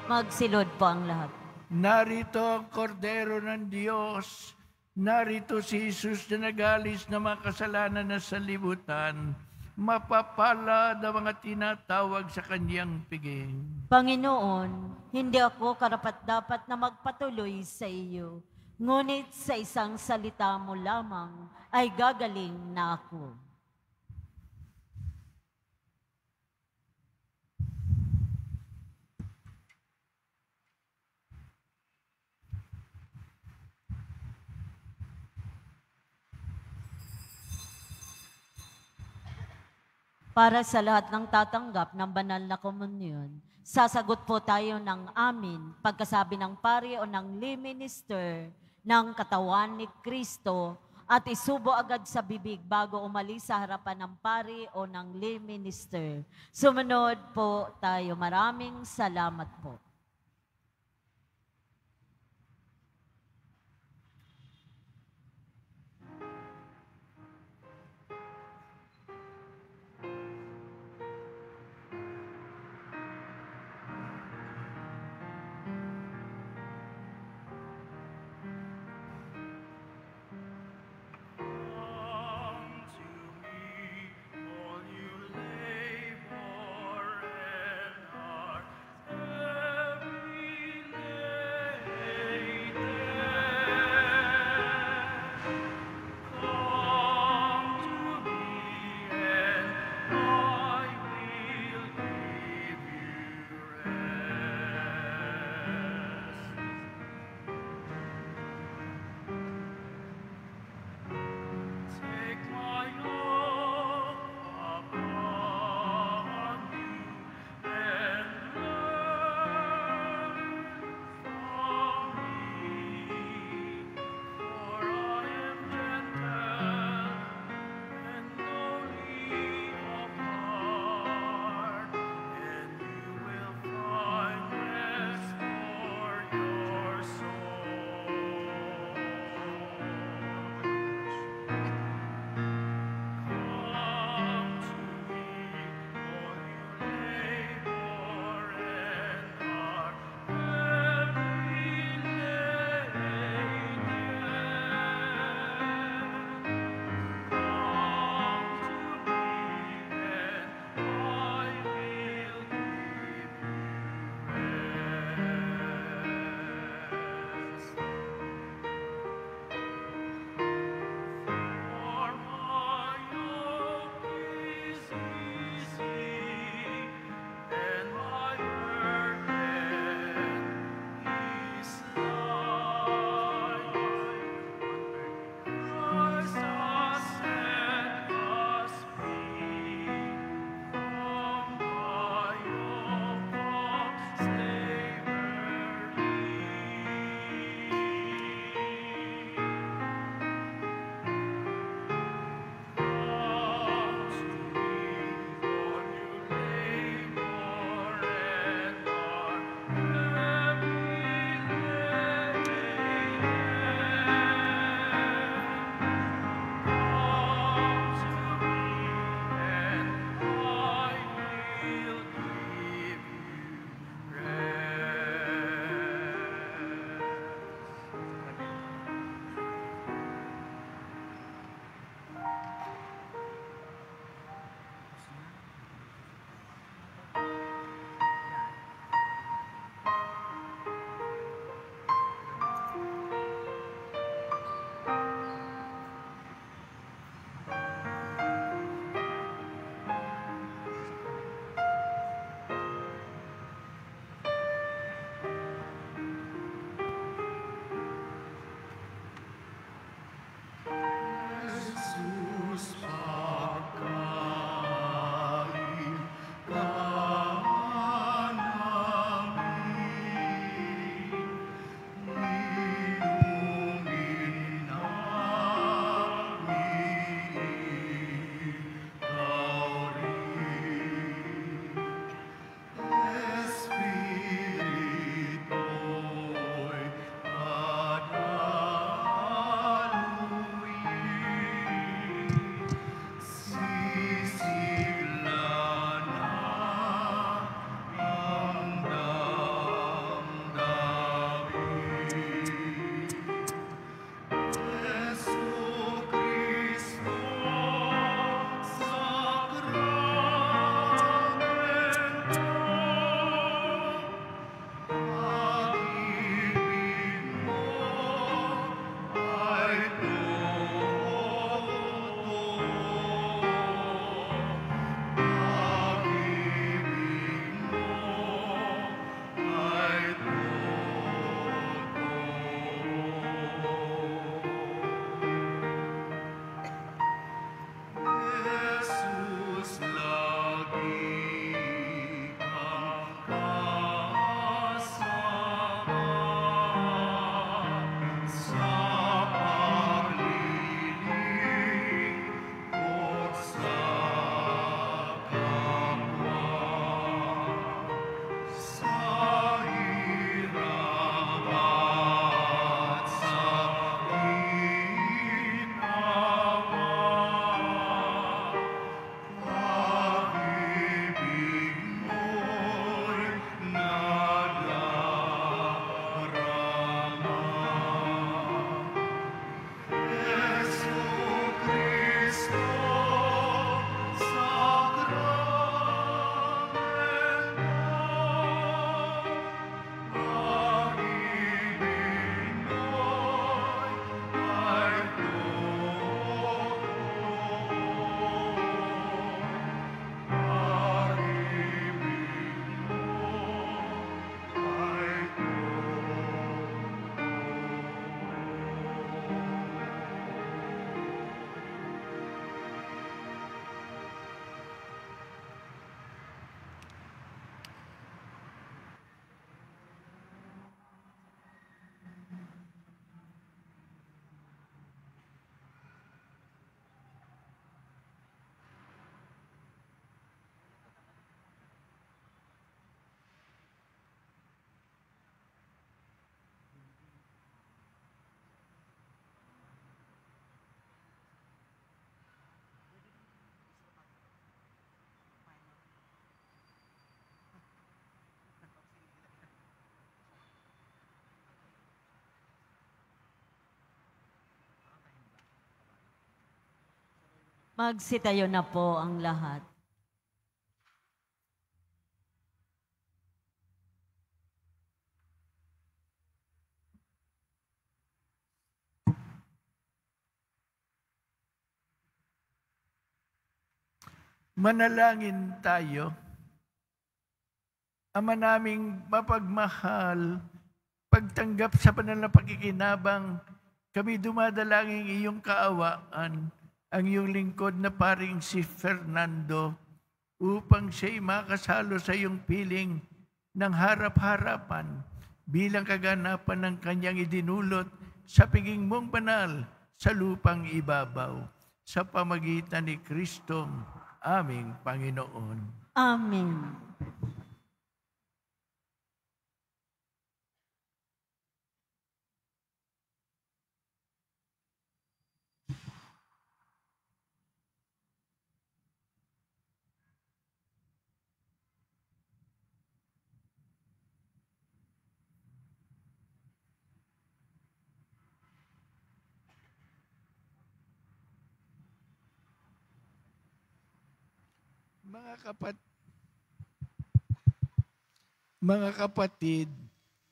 Magsilod po ang lahat. Narito ang kordero ng Diyos. Narito si Jesus na nagalis na mga kasalanan na sa libutan. Mapapalad ang mga tinatawag sa kanyang piging. Panginoon, hindi ako karapat-dapat na magpatuloy sa iyo. Ngunit sa isang salita mo lamang ay gagaling na ako. Para sa lahat ng tatanggap ng banal na komunyon, sasagot po tayo ng amin pagkasabi ng pari o ng lay minister ng katawan ni Kristo at isubo agad sa bibig bago umalis sa harapan ng pari o ng lay minister. Sumunod po tayo. Maraming salamat po. All Magsitayo na po ang lahat. Manalangin tayo. Ama naming mapagmahal, pagtanggap sa banal na pakikinabang, kami dumadalangin iyong kaawaan, ang iyong lingkod na paring si Fernando, upang siya'y makasalo sa iyong piling ng harap-harapan bilang kaganapan ng kanyang idinulot sa piging mong banal sa lupang ibabaw, sa pamagitan ni Kristo, aming Panginoon. Amen. Mga kapatid,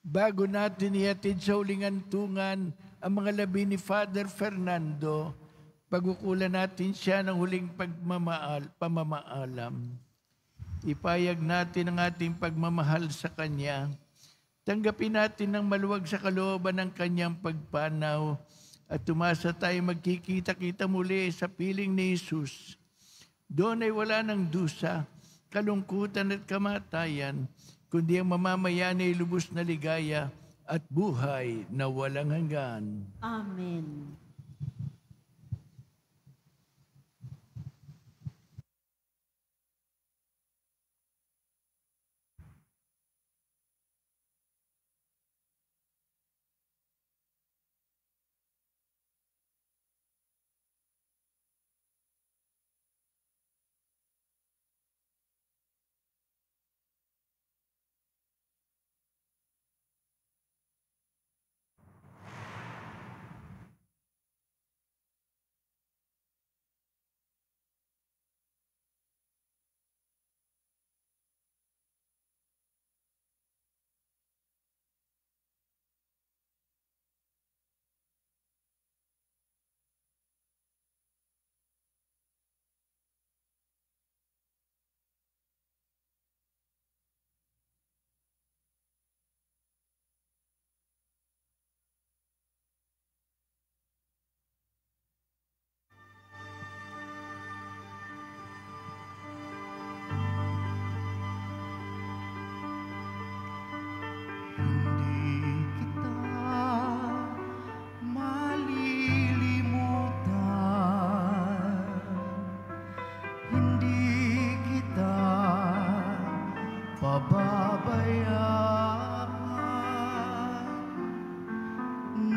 bago natin ihatid sa huling antungan ang mga labi ni Father Fernando, pagkukulan natin siya ng huling pamamaalam. Ipayag natin ang ating pagmamahal sa Kanya. Tanggapin natin ng maluwag sa kalooban ng Kanyang pagpanaw at tumasa tayo magkikita-kita muli sa piling ni Jesus. Doon ay wala ng dusa, kalungkutan at kamatayan, kundi ang mamamayan ay lubos na ligaya at buhay na walang hanggan. Amen.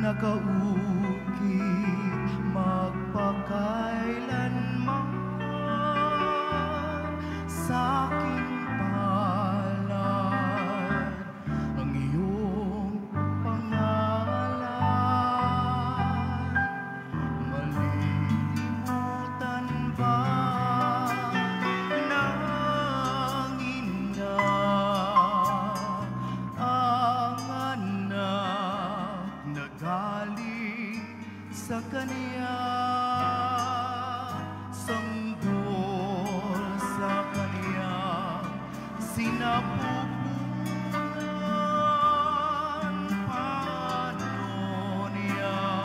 Nakaukit magpakailanman sa aking palad ang iyong pangalan. Malilimutan ba ng ina ang anak na galing sa kanya, sanggol sa kanya, sinapupunan, paano niya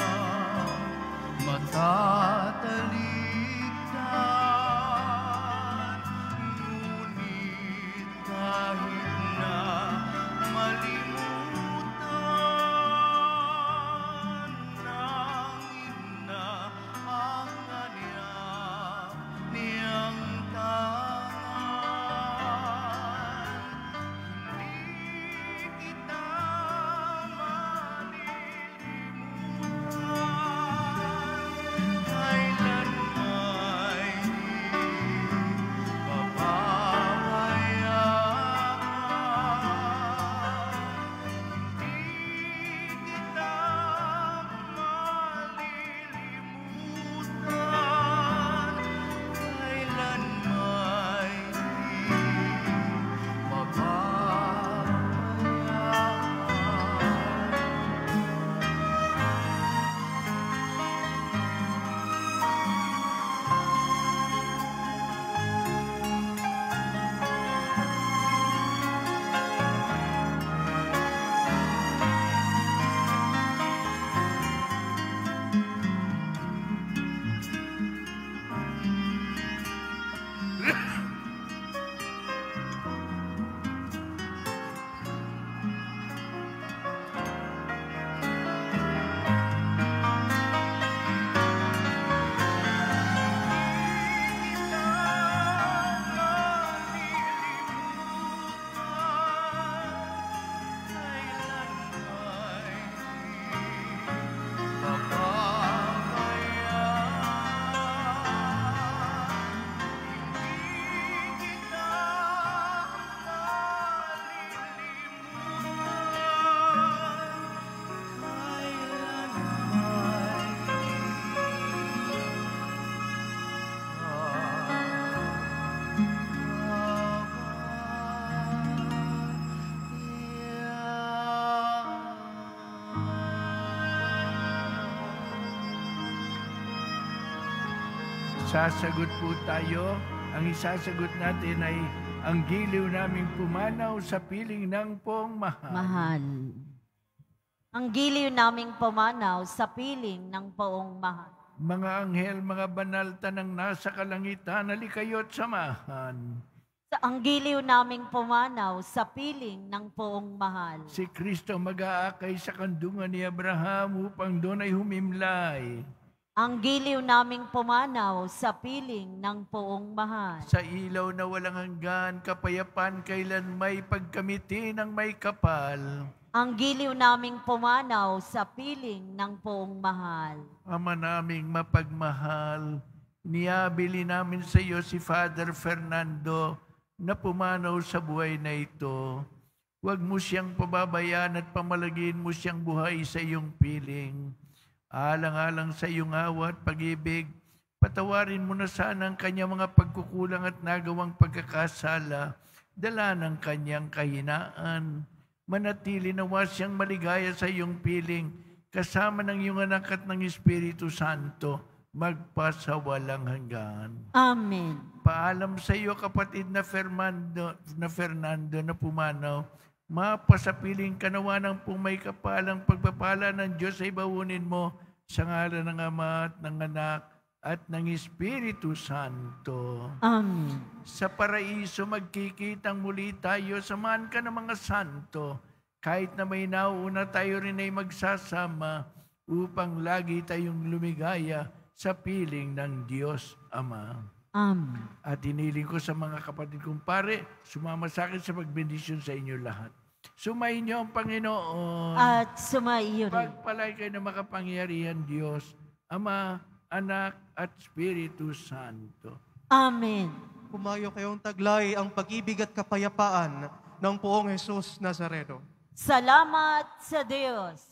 matatalikdan? Ngunit kahit na malimutan ng ina ang niyang tangan, Sasagot po tayo. Ang isasagot natin ay ang giliw naming pumanaw sa piling ng poong mahal. Mahal. Ang giliw naming pumanaw sa piling ng poong mahal. Mga anghel, mga banal, tanang nasa kalangitan, halikayo't samahan. Sa ang giliw naming pumanaw sa piling ng poong mahal. Si Kristo mag-aakay sa kandungan ni Abraham upang doon ay humimlay. Ang giliw naming pumanaw sa piling ng poong mahal. Sa ilaw na walang hanggan, kapayapaan kailan may pagkamiti ng may kapal. Ang giliw naming pumanaw sa piling ng poong mahal. Ama naming mapagmahal, niyabili namin sa iyo si Father Fernando na pumanaw sa buhay na ito. Huwag mo siyang pababayaan at pamalagin mo siyang buhay sa iyong piling. Alang-alang sa iyong awa at pag-ibig, patawarin mo na sana ang kanyang mga pagkukulang at nagawang pagkakasala, dala ng kanyang kahinaan. Manatili nawa siyang maligaya sa iyong piling, kasama ng iyong anak at ng Espiritu Santo, magpasawalang hanggan. Amen. Paalam sa iyo, kapatid na Fernando na pumanaw, mapasapiling ka nawa ng pumay kapalang pagpapala ng Diyos ay bawunin mo sa ngalan ng Ama at ng Anak at ng Espiritu Santo. Amen. Sa paraiso magkikitang muli tayo, samahan ka ng mga santo, kahit na may nauuna tayo rin ay magsasama upang lagi tayong lumigaya sa piling ng Diyos Ama. Amen. At hiniling ko sa mga kapatid kong pare, sumama sa akin sa pagbendisyon sa inyo lahat. Sumayin niyo ang Panginoon. At sumaiyo rin. Pagpalay kayo ng makapangyarihan Diyos, Ama, Anak, at Espiritu Santo. Amen. Pumayo kayong taglay ang pag-ibig at kapayapaan ng poong Jesus Nazareno. Salamat sa Diyos.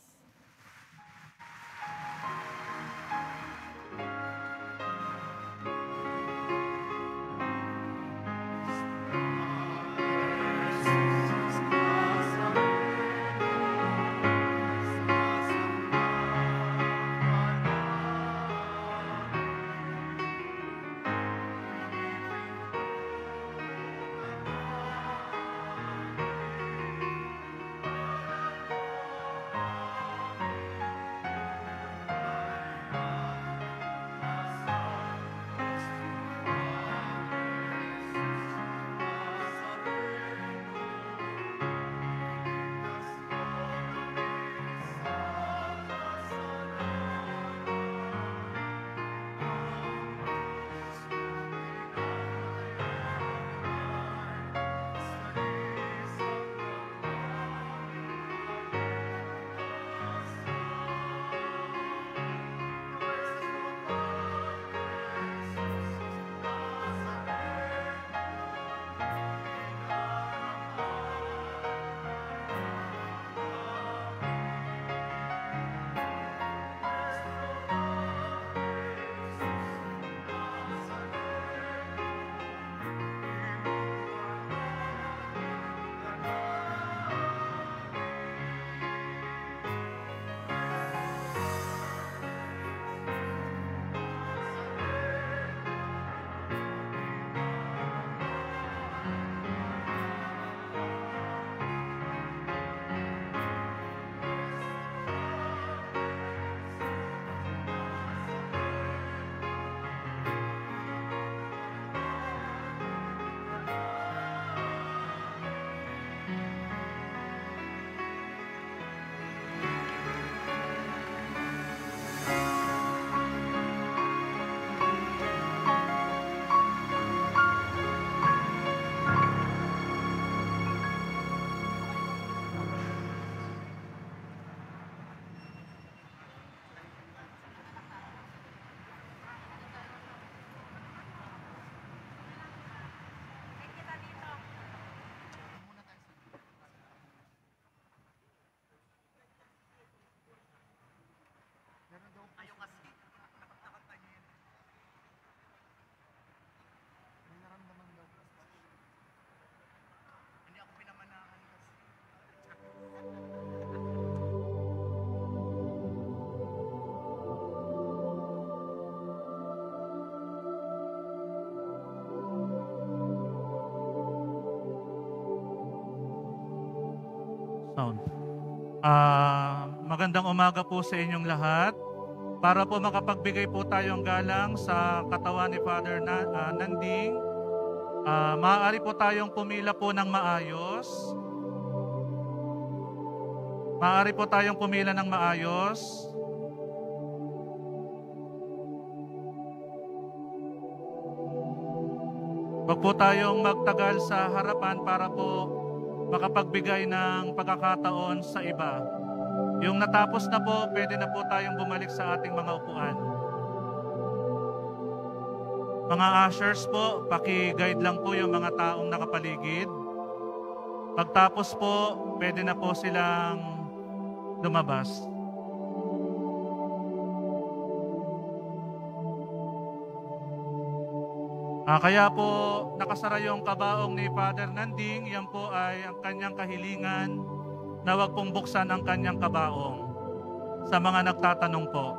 Magandang umaga po sa inyong lahat. Para po makapagbigay po tayong galang sa katawan ni Father Nanding, maaari po tayong pumila po ng maayos. Maaari po tayong pumila ng maayos. Huwag po tayong magtagal sa harapan para po makapagbigay ng pagkakataon sa iba. Yung natapos na po, pwede na po tayong bumalik sa ating mga upuan. Mga ushers po, paki-guide lang po yung mga taong nakapaligid. Pagtapos po, pwede na po silang lumabas. Kaya po nakasara yung kabaong ni Father Nanding. Yan po ay ang kanyang kahilingan na wag pong buksan ang kanyang kabaong. Sa mga nagtatanong po,